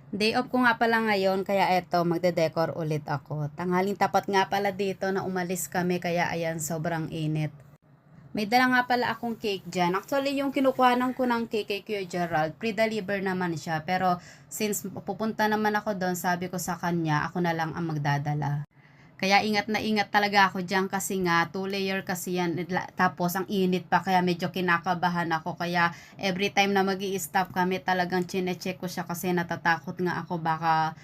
Day off ko nga pala ngayon, kaya eto, magde-decor ulit ako. Tanghaling tapat nga pala dito na umalis kami, kaya ayan, sobrang init. May dala nga pala akong cake dyan. Actually, yung kinukuhanan ko ng cake kay Kuya Gerald, pre-deliver naman siya. Pero, since pupunta naman ako doon, sabi ko sa kanya, ako na lang ang magdadala. Kaya ingat na ingat talaga ako diyan kasi nga 2 layer kasi yan, tapos ang init pa kaya medyo kinakabahan ako, kaya every time na magi-stop kami talagang chine-check ko siya kasi natatakot nga ako baka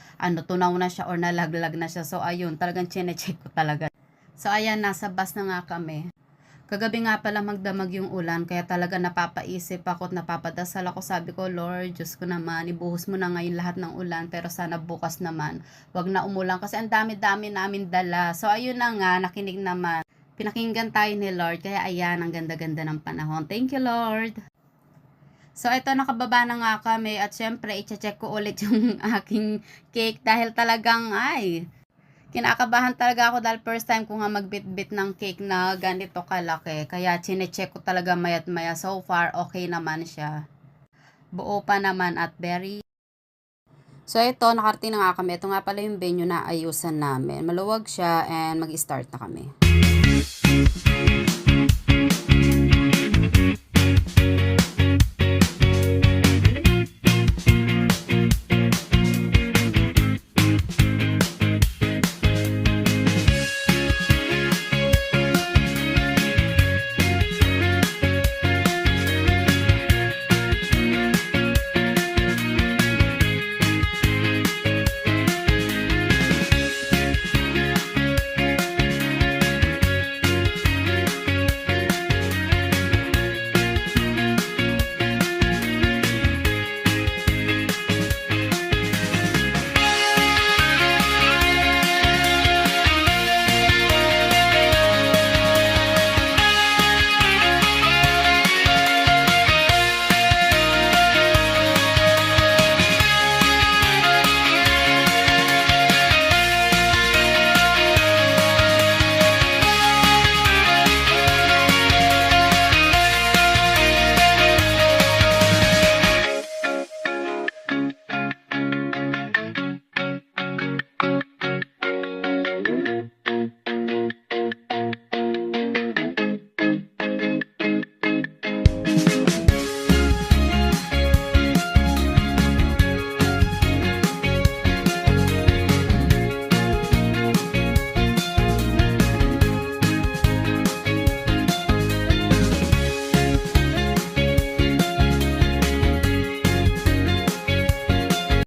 tunaw na siya or nalaglag na siya. So ayun, talagang chine-check ko talaga. So ayan, nasa bus na nga kami. Kagabi nga pala magdamag yung ulan, kaya talaga napapaisip ako at napapadasal ako. Sabi ko, Lord, Diyos ko naman, ibuhos mo na ngayon lahat ng ulan, pero sana bukas naman, wag na umulan kasi ang dami-dami namin dala. So ayun na nga, nakinig naman. Pinakinggan tayo ni Lord, kaya ayan, ang ganda-ganda ng panahon. Thank you, Lord. So ito, nakababa na nga kami at syempre, i-check ko ulit yung aking cake dahil talagang, kinakabahan talaga ako dahil first time ko nga magbitbit ng cake na ganito kalaki. Kaya chinecheck ko talaga mayat maya. So far, okay naman siya. Buo pa naman at very... So ito, nakarating na nga kami. Ito nga pala yung venue na ayusan namin. Maluwag siya and mag-start na kami.